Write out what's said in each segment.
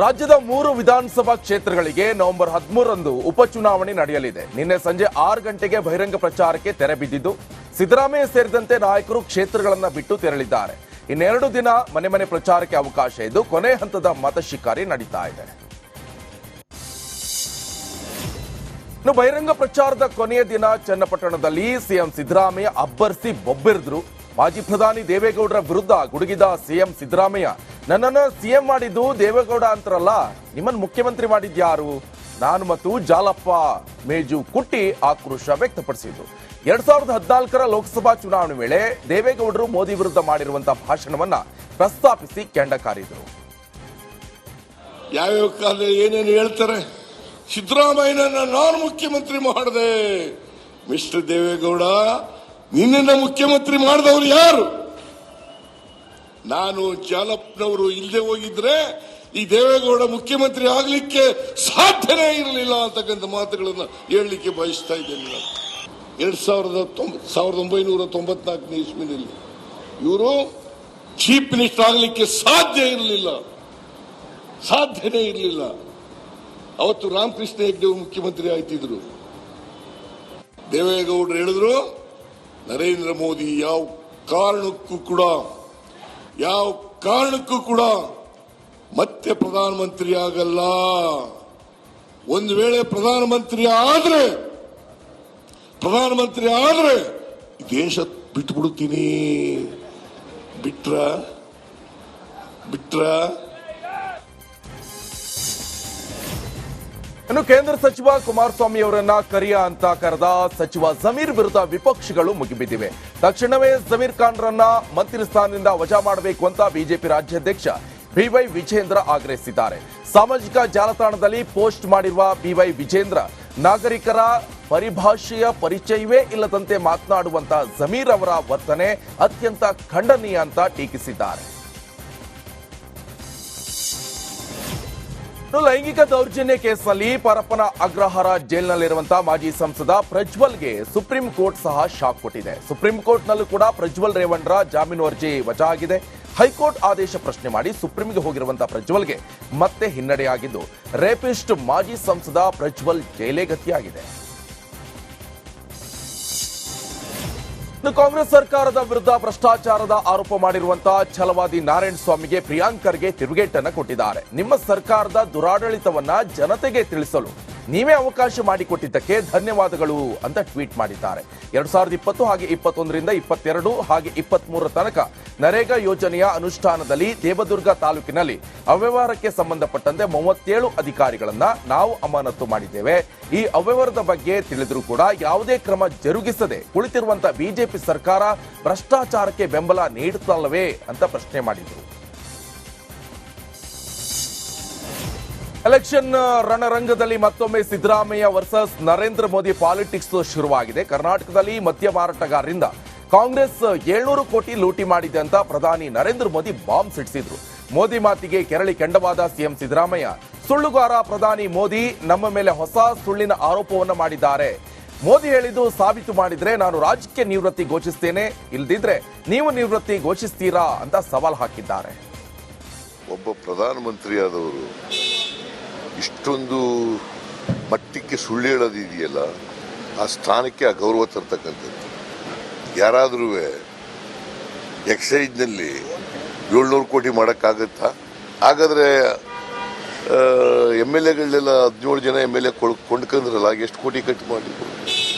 ರಾಜ್ಯದ 3 ವಿಧಾನಸಭಾ ಕ್ಷೇತ್ರಗಳಿಗೆ ನವೆಂಬರ್ 13ರಂದು ಉಪಚುನಾವಣೆ ನಡೆಯಲಿದೆ. ನಿನ್ನೆ ಸಂಜೆ 6 ಗಂಟೆಗೆ ಬಹಿರಂಗ ಪ್ರಚಾರಕ್ಕೆ ತೆರೆ ಬಿದ್ದಿದ್ದು, ಸಿದ್ದರಾಮಯ್ಯ ಸೇರಿದಂತೆ ನಾಯಕರು ಕ್ಷೇತ್ರಗಳನ್ನು ಬಿಟ್ಟು ತೆರಳಿದ್ದಾರೆ. ಇನ್ನೆರಡು ದಿನ ಮನೆ ಮನೆ ಪ್ರಚಾರಕ್ಕೆ ಅವಕಾಶ ಇದ್ದು, ಕೊನೆ ಹಂತದ ಮತ ಶಿಕಾರಿ ನಡೀತಾ ಇದೆ. ಇನ್ನು ಬಹಿರಂಗ ಪ್ರಚಾರದ ಕೊನೆಯ ದಿನ ಚನ್ನಪಟ್ಟಣದಲ್ಲಿ ಸಿಎಂ ಸಿದ್ದರಾಮಯ್ಯ ಅಬ್ಬರಿಸಿ ಬೊಬ್ಬೆರೆದ್ರು. ಮಾಜಿ ಪ್ರಧಾನಿ ದೇವೇಗೌಡರ ವಿರುದ್ಧ ಗುಡುಗಿದ ಸಿಎಂ ಸಿದ್ದರಾಮಯ್ಯ, ನನ್ನನ್ನು ಸಿಎಂ ಮಾಡಿದ್ದು ದೇವೇಗೌಡ ಅಂತಾರಲ್ಲ, ನಿಮ್ಮನ್ನು ಮುಖ್ಯಮಂತ್ರಿ ಮಾಡಿದ್ಯಾರು? ನಾನು ಮತ್ತು ಜಾಲಪ್ಪ ಮೇಜು ಕುಟ್ಟಿ ಆಕ್ರೋಶ ವ್ಯಕ್ತಪಡಿಸಿದ್ರು. 2014ರ ಲೋಕಸಭಾ ಚುನಾವಣೆ ವೇಳೆ ದೇವೇಗೌಡರು ಮೋದಿ ವಿರುದ್ಧ ಮಾಡಿರುವಂತಹ ಭಾಷಣವನ್ನ ಪ್ರಸ್ತಾಪಿಸಿ ಕೆಂಡ ಕಾರಿದ್ರು. ಯಾವ್ಯಾವ ಕಾಲದಲ್ಲಿ ಏನೇನು ಹೇಳ್ತಾರೆ, ಸಿದ್ದರಾಮಯ್ಯನನ್ನ ನಾನು ಮುಖ್ಯಮಂತ್ರಿ ಮಾಡಿದೆ. ಮಿಸ್ಟರ್ ದೇವೇಗೌಡ, ನಿನ್ನನ್ನು ಮುಖ್ಯಮಂತ್ರಿ ಮಾಡಿದವರು ಯಾರು? ನಾನು ಜಾಲಪ್ಪನವರು ಇಲ್ಲದೆ ಹೋಗಿದ್ರೆ ಈ ದೇವೇಗೌಡ ಮುಖ್ಯಮಂತ್ರಿ ಆಗಲಿಕ್ಕೆ ಸಾಧ್ಯನೇ ಇರಲಿಲ್ಲ ಅಂತಕ್ಕಂಥ ಮಾತುಗಳನ್ನು ಹೇಳಲಿಕ್ಕೆ ಬಯಸ್ತಾ ಇದ್ದೇನೆ. ನಾನು 1994 ಇಸ್ವಿನಲ್ಲಿ ಇವರು ಚೀಫ್ ಮಿನಿಸ್ಟರ್ ಆಗಲಿಕ್ಕೆ ಸಾಧ್ಯನೇ ಇರಲಿಲ್ಲ. ಅವತ್ತು ರಾಮಕೃಷ್ಣ ಹೆಗ್ಡೆ ಮುಖ್ಯಮಂತ್ರಿ ಆಯ್ತಿದ್ರು. ದೇವೇಗೌಡರು ಹೇಳಿದ್ರು, ನರೇಂದ್ರ ಮೋದಿ ಯಾವ ಕಾರಣಕ್ಕೂ ಕೂಡ ಮತ್ತೆ ಪ್ರಧಾನಮಂತ್ರಿ ಆಗಲ್ಲ. ಒಂದು ವೇಳೆ ಪ್ರಧಾನಮಂತ್ರಿ ಆದ್ರೆ ದೇಶ ಬಿಟ್ಬಿಡುತ್ತೀನಿ. ಬಿಟ್ರ ಇನ್ನು ಕೇಂದ್ರ ಸಚಿವ ಕುಮಾರಸ್ವಾಮಿ ಅವರನ್ನ ಕರಿಯ ಅಂತ ಕರೆದ ಸಚಿವ ಜಮೀರ್ ವಿರುದ್ಧ ವಿಪಕ್ಷಗಳು ಮುಗಿಬಿದ್ದಿವೆ. ತಕ್ಷಣವೇ ಜಮೀರ್ ಖಾನ್ರನ್ನ ಮಂತ್ರಿ ಸ್ಥಾನದಿಂದ ವಜಾ ಮಾಡಬೇಕು ಅಂತ ಬಿಜೆಪಿ ರಾಜ್ಯಾಧ್ಯಕ್ಷ ಬಿವೈ ವಿಜೇಂದ್ರ ಆಗ್ರಹಿಸಿದ್ದಾರೆ. ಸಾಮಾಜಿಕ ಜಾಲತಾಣದಲ್ಲಿ ಪೋಸ್ಟ್ ಮಾಡಿರುವ ಬಿವೈ ವಿಜೇಂದ್ರ, ನಾಗರಿಕರ ಪರಿಭಾಷೆಯ ಪರಿಚಯವೇ ಇಲ್ಲದಂತೆ ಮಾತನಾಡುವಂತ ಜಮೀರ್ ಅವರ ವರ್ತನೆ ಅತ್ಯಂತ ಖಂಡನೀಯ ಅಂತ ಟೀಕಿಸಿದ್ದಾರೆ. ಲೈಂಗಿಕ ದೌರ್ಜನ್ಯ ಕೇಸ್ನಲ್ಲಿ ಪರಪ್ಪನ ಅಗ್ರಹಾರ ಜೈಲಿನಲ್ಲಿರುವಂತಹ ಮಾಜಿ ಸಂಸದ ಪ್ರಜ್ವಲ್ಗೆ ಸುಪ್ರೀಂ ಕೋರ್ಟ್ ಸಹ ಶಾಕ್ ಕೊಟ್ಟಿದೆ. ಸುಪ್ರೀಂ ಕೋರ್ಟ್ನಲ್ಲೂ ಕೂಡ ಪ್ರಜ್ವಲ್ ರೇವಣ್ಣ ಜಾಮೀನು ಅರ್ಜಿ ವಜಾ ಆಗಿದೆ. ಹೈಕೋರ್ಟ್ ಆದೇಶ ಪ್ರಶ್ನೆ ಮಾಡಿ ಸುಪ್ರೀಂಗೆ ಹೋಗಿರುವಂತಹ ಪ್ರಜ್ವಲ್ಗೆ ಮತ್ತೆ ಹಿನ್ನಡೆಯಾಗಿದ್ದು, ರೇಪಿಸ್ಟ್ ಮಾಜಿ ಸಂಸದ ಪ್ರಜ್ವಲ್ ಜೈಲೇ ಗತಿಯಾಗಿದೆ. ಕಾಂಗ್ರೆಸ್ ಸರ್ಕಾರದ ವಿರುದ್ಧ ಭ್ರಷ್ಟಾಚಾರದ ಆರೋಪ ಮಾಡಿರುವಂತಹ ಛಲವಾದಿ ನಾರಾಯಣ ಸ್ವಾಮಿಗೆ ಪ್ರಿಯಾಂಕ್ ಖರ್ಗೆ ತಿರುಗೇಟನ್ನು ಕೊಟ್ಟಿದ್ದಾರೆ. ನಿಮ್ಮ ಸರ್ಕಾರದ ದುರಾಡಳಿತವನ್ನ ಜನತೆಗೆ ತಿಳಿಸಲು ನೀವೇ ಅವಕಾಶ ಮಾಡಿಕೊಟ್ಟಿದ್ದಕ್ಕೆ ಧನ್ಯವಾದಗಳು ಅಂತ ಟ್ವೀಟ್ ಮಾಡಿದ್ದಾರೆ. 2020 ಹಾಗೆ 21ರಿಂದ 22 ಹಾಗೆ 23 ತನಕ ನರೇಗಾ ಯೋಜನೆಯ ಅನುಷ್ಠಾನದಲ್ಲಿ ದೇವದುರ್ಗ ತಾಲೂಕಿನಲ್ಲಿ ಅವ್ಯವಹಾರಕ್ಕೆ ಸಂಬಂಧಪಟ್ಟಂತೆ 37 ಅಧಿಕಾರಿಗಳನ್ನ ನಾವು ಅಮಾನತು ಮಾಡಿದ್ದೇವೆ. ಈ ಅವ್ಯವಹಾರದ ಬಗ್ಗೆ ತಿಳಿದರೂ ಕೂಡ ಯಾವುದೇ ಕ್ರಮ ಜರುಗಿಸದೆ ಕುಳಿತಿರುವಂತಹ ಬಿಜೆಪಿ ಸರ್ಕಾರ ಭ್ರಷ್ಟಾಚಾರಕ್ಕೆ ಬೆಂಬಲ ನೀಡುತ್ತಲ್ಲವೇ ಅಂತ ಪ್ರಶ್ನೆ ಮಾಡಿದರು. ಎಲೆಕ್ಷನ್ ರಣರಂಗದಲ್ಲಿ ಮತ್ತೊಮ್ಮೆ ಸಿದ್ದರಾಮಯ್ಯ ವರ್ಸಸ್ ನರೇಂದ್ರ ಮೋದಿ ಪಾಲಿಟಿಕ್ಸ್ ಶುರುವಾಗಿದೆ. ಕರ್ನಾಟಕದಲ್ಲಿ ಮದ್ಯ ಮಾರಾಟಗಾರರಿಂದ ಕಾಂಗ್ರೆಸ್ 700 ಕೋಟಿ ಲೂಟಿ ಮಾಡಿದೆ ಅಂತ ಪ್ರಧಾನಿ ನರೇಂದ್ರ ಮೋದಿ ಬಾಂಬ್ ಸಿಡಿಸಿದ್ರು. ಮೋದಿ ಮಾತಿಗೆ ಕೆರಳಿ ಕೆಂಡವಾದ ಸಿಎಂ ಸಿದ್ದರಾಮಯ್ಯ, ಸುಳ್ಳುಗಾರ ಪ್ರಧಾನಿ ಮೋದಿ ನಮ್ಮ ಮೇಲೆ ಹೊಸ ಸುಳ್ಳಿನ ಆರೋಪವನ್ನು ಮಾಡಿದ್ದಾರೆ. ಮೋದಿ ಹೇಳಿದ್ದು ಸಾಬೀತು ಮಾಡಿದ್ರೆ ನಾನು ರಾಜಕೀಯ ನಿವೃತ್ತಿ ಘೋಷಿಸ್ತೇನೆ, ಇಲ್ದಿದ್ರೆ ನೀವು ನಿವೃತ್ತಿ ಘೋಷಿಸ್ತೀರಾ ಅಂತ ಸವಾಲ್ ಹಾಕಿದ್ದಾರೆ. ಒಬ್ಬ ಪ್ರಧಾನಮಂತ್ರಿಯಾದವರು ಇಷ್ಟೊಂದು ಮಟ್ಟಕ್ಕೆ ಸುಳ್ಳು ಹೇಳೋದಿದೆಯಲ್ಲ, ಆ ಸ್ಥಾನಕ್ಕೆ ಅಗೌರವ ತರ್ತಕ್ಕಂಥದ್ದು. ಯಾರಾದರೂ ಎಕ್ಸೈಜ್ನಲ್ಲಿ 700 ಕೋಟಿ ಮಾಡೋಕ್ಕಾಗತ್ತಾ? ಹಾಗಾದ್ರೆ MLAಗಳನ್ನೆಲ್ಲ 17 ಜನ MLA ಕೊಂಡ್ಕೊಂಡ್ರಲ್ಲ, ಎಷ್ಟು ಕೋಟಿ ಕಟ್ ಮಾಡಿದ್ರು?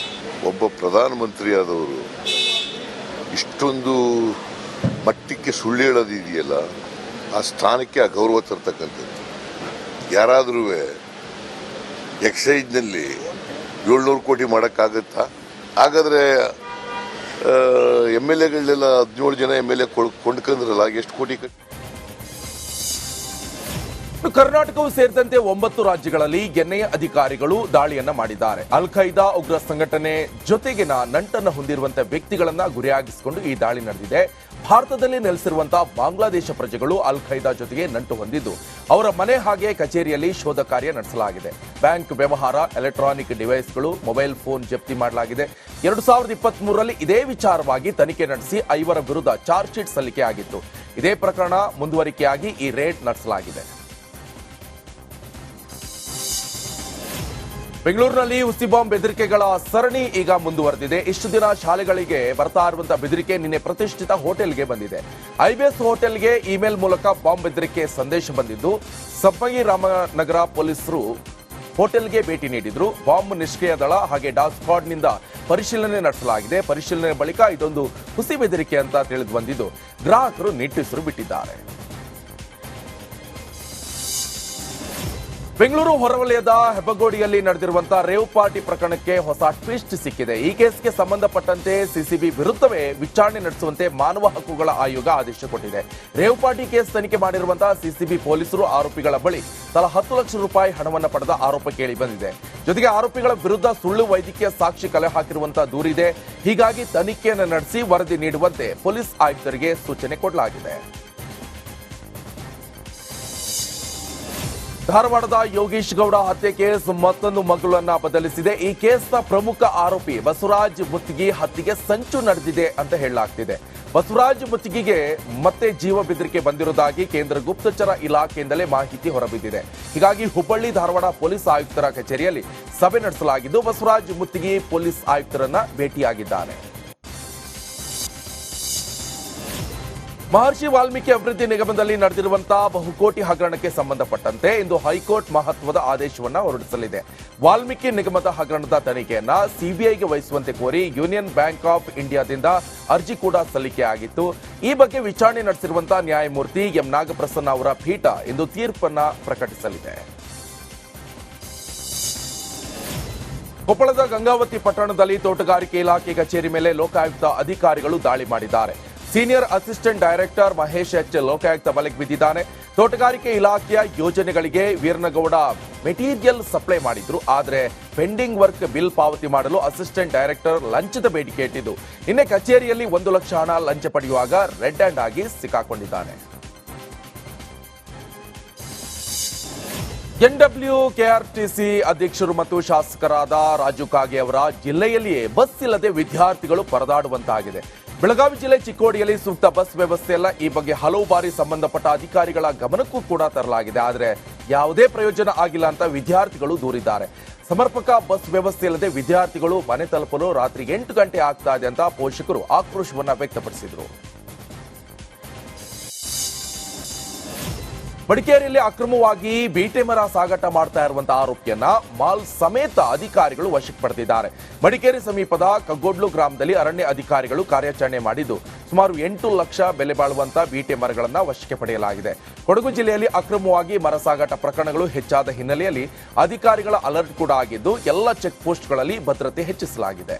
ಒಬ್ಬ ಪ್ರಧಾನಮಂತ್ರಿಯಾದವರು ಇಷ್ಟೊಂದು ಮಟ್ಟಕ್ಕೆ ಸುಳ್ಳು ಹೇಳೋದಿದೆಯಲ್ಲ, ಆ ಸ್ಥಾನಕ್ಕೆ ಅಗೌರವ ತರ್ತಕ್ಕಂಥದ್ದು. ಯಾರಾದರೂ ಎಕ್ಸೈಜ್ನಲ್ಲಿ 700 ಕೋಟಿ ಮಾಡೋಕ್ಕಾಗತ್ತಾ? ಹಾಗಾದ್ರೆ MLAಗಳನ್ನೆಲ್ಲ 17 ಜನ MLA ಕೊಂಡ್ಕೊಂಡ್ರಲ್ಲ, ಎಷ್ಟು ಕೋಟಿ ಕರ್ನಾಟಕವು ಸೇರಿದಂತೆ 9 ರಾಜ್ಯಗಳಲ್ಲಿ ಎನ್ಐಎ ಅಧಿಕಾರಿಗಳು ದಾಳಿಯನ್ನ ಮಾಡಿದ್ದಾರೆ. ಅಲ್ ಖೈದಾ ಉಗ್ರ ಸಂಘಟನೆ ಜೊತೆಗಿನ ನಂಟನ್ನು ಹೊಂದಿರುವಂತಹ ವ್ಯಕ್ತಿಗಳನ್ನ ಗುರಿಯಾಗಿಸಿಕೊಂಡು ಈ ದಾಳಿ ನಡೆದಿದೆ. ಭಾರತದಲ್ಲಿ ನೆಲೆಸಿರುವಂತಹ ಬಾಂಗ್ಲಾದೇಶ ಪ್ರಜೆಗಳು ಅಲ್ ಖೈದಾ ಜೊತೆಗೆ ನಂಟು ಹೊಂದಿದ್ದು, ಅವರ ಮನೆ ಹಾಗೆ ಕಚೇರಿಯಲ್ಲಿ ಶೋಧ ಕಾರ್ಯ ನಡೆಸಲಾಗಿದೆ. ಬ್ಯಾಂಕ್ ವ್ಯವಹಾರ, ಎಲೆಕ್ಟ್ರಾನಿಕ್ ಡಿವೈಸ್ಗಳು, ಮೊಬೈಲ್ ಫೋನ್ ಜಪ್ತಿ ಮಾಡಲಾಗಿದೆ. 2023ರಲ್ಲಿ ಇದೇ ವಿಚಾರವಾಗಿ ತನಿಖೆ ನಡೆಸಿ 5 ವಿರುದ್ಧ ಚಾರ್ಜ್ ಶೀಟ್ ಸಲ್ಲಿಕೆಯಾಗಿತ್ತು. ಇದೇ ಪ್ರಕರಣ ಮುಂದುವರಿಕೆಯಾಗಿ ಈ ರೇಡ್ ನಡೆಸಲಾಗಿದೆ. ಬೆಂಗಳೂರಿನಲ್ಲಿ ಹುಸಿ ಬಾಂಬ್ ಬೆದರಿಕೆಗಳ ಸರಣಿ ಈಗ ಮುಂದುವರೆದಿದೆ. ಇಷ್ಟು ದಿನ ಶಾಲೆಗಳಿಗೆ ಬರ್ತಾ ಇರುವಂತಹ ಬೆದರಿಕೆ ನಿನ್ನೆ ಪ್ರತಿಷ್ಠಿತ ಹೋಟೆಲ್ಗೆ ಬಂದಿದೆ. ಐಬಿಎಸ್ ಹೋಟೆಲ್ಗೆ ಇಮೇಲ್ ಮೂಲಕ ಬಾಂಬ್ ಬೆದರಿಕೆ ಸಂದೇಶ ಬಂದಿದ್ದು, ಸಪ್ಪಗಿ ರಾಮನಗರ ಪೊಲೀಸರು ಹೋಟೆಲ್ಗೆ ಭೇಟಿ ನೀಡಿದ್ರು. ಬಾಂಬ್ ನಿಷ್ಕ್ರಿಯ ದಳ ಹಾಗೆ ಡಾಗ್ ಸ್ಕ್ವಾಡ್ನಿಂದ ಪರಿಶೀಲನೆ ನಡೆಸಲಾಗಿದೆ. ಪರಿಶೀಲನೆ ಬಳಿಕ ಇದೊಂದು ಹುಸಿ ಬೆದರಿಕೆ ಅಂತ ತಿಳಿದು ಬಂದಿದ್ದು, ಗ್ರಾಹಕರು ನಿಟ್ಟುಸಿರು ಬಿಟ್ಟಿದ್ದಾರೆ. ಬೆಂಗಳೂರು ಹೊರವಲಯದ ಹೆಬ್ಬಗೋಡಿಯಲ್ಲಿ ನಡೆದಿರುವಂತಹ ರೇವ್ ಪಾರ್ಟಿ ಪ್ರಕರಣಕ್ಕೆ ಹೊಸ ಟ್ವಿಸ್ಟ್ ಸಿಕ್ಕಿದೆ. ಈ ಕೇಸ್ಗೆ ಸಂಬಂಧಪಟ್ಟಂತೆ ಸಿಸಿಬಿ ವಿರುದ್ಧವೇ ವಿಚಾರಣೆ ನಡೆಸುವಂತೆ ಮಾನವ ಹಕ್ಕುಗಳ ಆಯೋಗ ಆದೇಶ ಕೊಟ್ಟಿದೆ. ರೇವ್ ಪಾರ್ಟಿ ಕೇಸ್ ತನಿಖೆ ಮಾಡಿರುವಂತಹ ಸಿಸಿಬಿ ಪೊಲೀಸರು ಆರೋಪಿಗಳ ಬಳಿ ತಲಾ 10 ಲಕ್ಷ ರೂಪಾಯಿ ಹಣವನ್ನು ಪಡೆದ ಆರೋಪ ಕೇಳಿ ಬಂದಿದೆ. ಜೊತೆಗೆ ಆರೋಪಿಗಳ ವಿರುದ್ಧ ಸುಳ್ಳು ವೈದ್ಯಕೀಯ ಸಾಕ್ಷಿ ಕಲೆ ಹಾಕಿರುವಂತಹ ದೂರಿದೆ. ಹೀಗಾಗಿ ತನಿಖೆಯನ್ನು ನಡೆಸಿ ವರದಿ ನೀಡುವಂತೆ ಪೊಲೀಸ್ ಆಯುಕ್ತರಿಗೆ ಸೂಚನೆ ಕೊಡಲಾಗಿದೆ. ಧಾರವಾಡದ ಯೋಗೀಶ್ ಗೌಡ ಹತ್ಯೆ ಕೇಸ್ ಮತ್ತೊಂದು ಮಗುಳನ್ನ ಬದಲಿಸಿದೆ. ಈ ಕೇಸ್ನ ಪ್ರಮುಖ ಆರೋಪಿ ಬಸವರಾಜ್ ಮುತ್ತಿಗಿ ಹತ್ಯೆಗೆ ಸಂಚು ನಡೆದಿದೆ ಅಂತ ಹೇಳಲಾಗ್ತಿದೆ. ಬಸವರಾಜ್ ಮುತ್ತಿಗಿಗೆ ಮತ್ತೆ ಜೀವ ಬೆದರಿಕೆ ಬಂದಿರುವುದಾಗಿ ಕೇಂದ್ರ ಗುಪ್ತಚರ ಇಲಾಖೆಯಿಂದಲೇ ಮಾಹಿತಿ ಹೊರಬಿದ್ದಿದೆ. ಹೀಗಾಗಿ ಹುಬ್ಬಳ್ಳಿ ಧಾರವಾಡ ಪೊಲೀಸ್ ಆಯುಕ್ತರ ಕಚೇರಿಯಲ್ಲಿ ಸಭೆ ನಡೆಸಲಾಗಿದ್ದು, ಬಸವರಾಜ್ ಮುತ್ತಿಗಿ ಪೊಲೀಸ್ ಆಯುಕ್ತರನ್ನ ಭೇಟಿಯಾಗಿದ್ದಾನೆ. ಮಹರ್ಷಿ ವಾಲ್ಮೀಕಿ ಅಭಿವೃದ್ಧಿ ನಿಗಮದಲ್ಲಿ ನಡೆದಿರುವಂತಹ ಬಹುಕೋಟಿ ಹಗರಣಕ್ಕೆ ಸಂಬಂಧಪಟ್ಟಂತೆ ಇಂದು ಹೈಕೋರ್ಟ್ ಮಹತ್ವದ ಆದೇಶವನ್ನ ಹೊರಡಿಸಲಿದೆ. ವಾಲ್ಮೀಕಿ ನಿಗಮದ ಹಗರಣದ ತನಿಖೆಯನ್ನ ಸಿಬಿಐಗೆ ವಹಿಸುವಂತೆ ಕೋರಿ ಯೂನಿಯನ್ ಬ್ಯಾಂಕ್ ಆಫ್ ಇಂಡಿಯಾದಿಂದ ಅರ್ಜಿ ಕೂಡ ಸಲ್ಲಿಕೆಯಾಗಿತ್ತು. ಈ ಬಗ್ಗೆ ವಿಚಾರಣೆ ನಡೆಸಿರುವಂತಹ ನ್ಯಾಯಮೂರ್ತಿ ಎಂ ನಾಗಪ್ರಸನ್ನ ಅವರ ಪೀಠ ಇಂದು ತೀರ್ಪನ್ನ ಪ್ರಕಟಿಸಲಿದೆ. ಕೊಪ್ಪಳದ ಗಂಗಾವತಿ ಪಟ್ಟಣದಲ್ಲಿ ತೋಟಗಾರಿಕೆ ಇಲಾಖೆ ಕಚೇರಿ ಮೇಲೆ ಲೋಕಾಯುಕ್ತ ಅಧಿಕಾರಿಗಳು ದಾಳಿ ಮಾಡಿದ್ದಾರೆ. Senior assistant director Mahesh H Lokayukta ಬಲೆಗೆ ಬಿದ್ದಿದ್ದಾನೆ. ತೋಟಗಾರಿಕೆ ಇಲಾಖೆಯ ಯೋಜನೆಗಳಿಗೆ ವೀರನಗೌಡ ಮೆಟೀರಿಯಲ್ ಸಪ್ಲೈ ಮಾಡಿದ್ರು. ಆದರೆ ಪೆಂಡಿಂಗ್ ವರ್ಕ್ ಬಿಲ್ ಪಾವತಿ ಮಾಡಲು ಅಸಿಸ್ಟೆಂಟ್ ಡೈರೆಕ್ಟರ್ ಲಂಚದ ಬೇಡಿಕೆ ಇಟ್ಟಿದ್ದು, ನಿನ್ನೆ ಕಚೇರಿಯಲ್ಲಿ 1 ಲಕ್ಷ ಹಣ ಲಂಚ ಪಡೆಯುವಾಗ ರೆಡ್ ಹ್ಯಾಂಡ್ ಆಗಿ ಸಿಕ್ಕಾಕೊಂಡಿದ್ದಾನೆ. ಎನ್ಡಬ್ಲ್ಯೂಕೆಆರ್ಟಿಸಿ ಅಧ್ಯಕ್ಷರು ಮತ್ತು ಶಾಸಕರಾದ ರಾಜು ಕಾಗೆ ಅವರ ಜಿಲ್ಲೆಯಲ್ಲಿಯೇ ಬಸ್ ಇಲ್ಲದೆ ವಿದ್ಯಾರ್ಥಿಗಳು ಪರದಾಡುವಂತಾಗಿದೆ. ಬೆಳಗಾವಿ ಜಿಲ್ಲೆ ಚಿಕ್ಕೋಡಿಯಲ್ಲಿ ಸೂಕ್ತ ಬಸ್ ವ್ಯವಸ್ಥೆ ಇಲ್ಲ. ಈ ಬಗ್ಗೆ ಹಲವು ಬಾರಿ ಸಂಬಂಧಪಟ್ಟ ಅಧಿಕಾರಿಗಳ ಗಮನಕ್ಕೂ ಕೂಡ ತರಲಾಗಿದೆ. ಆದರೆ ಯಾವುದೇ ಪ್ರಯೋಜನ ಆಗಿಲ್ಲ ಅಂತ ವಿದ್ಯಾರ್ಥಿಗಳು ದೂರಿದ್ದಾರೆ. ಸಮರ್ಪಕ ಬಸ್ ವ್ಯವಸ್ಥೆ ಇಲ್ಲದೆ ವಿದ್ಯಾರ್ಥಿಗಳು ಮನೆ ತಲುಪಲು ರಾತ್ರಿ 8 ಗಂಟೆ ಆಗ್ತಾ ಇದೆ ಅಂತ ಪೋಷಕರು ಆಕ್ರೋಶವನ್ನ ವ್ಯಕ್ತಪಡಿಸಿದರು. ಮಡಿಕೇರಿಯಲ್ಲಿ ಅಕ್ರಮವಾಗಿ ಬೀಟೆ ಮರ ಸಾಗಾಟ ಮಾಡ್ತಾ ಇರುವಂತಹ ಆರೋಪಿಯನ್ನ ಮಾಲ್ ಸಮೇತ ಅಧಿಕಾರಿಗಳು ವಶಕ್ಕೆ ಪಡೆದಿದ್ದಾರೆ. ಮಡಿಕೇರಿ ಸಮೀಪದ ಕಗ್ಗೋಡ್ಲು ಗ್ರಾಮದಲ್ಲಿ ಅರಣ್ಯ ಅಧಿಕಾರಿಗಳು ಕಾರ್ಯಾಚರಣೆ ಮಾಡಿದ್ದು, ಸುಮಾರು 8 ಲಕ್ಷ ಬೆಲೆ ಬಾಳುವಂತಹ ಬೀಟೆ ಮರಗಳನ್ನು ವಶಕ್ಕೆ ಪಡೆಯಲಾಗಿದೆ. ಕೊಡಗು ಜಿಲ್ಲೆಯಲ್ಲಿ ಅಕ್ರಮವಾಗಿ ಮರ ಸಾಗಾಟ ಪ್ರಕರಣಗಳು ಹೆಚ್ಚಾದ ಹಿನ್ನೆಲೆಯಲ್ಲಿ ಅಧಿಕಾರಿಗಳ ಅಲರ್ಟ್ ಕೂಡ ಆಗಿದ್ದು, ಎಲ್ಲ ಚೆಕ್ ಪೋಸ್ಟ್ಗಳಲ್ಲಿ ಭದ್ರತೆ ಹೆಚ್ಚಿಸಲಾಗಿದೆ.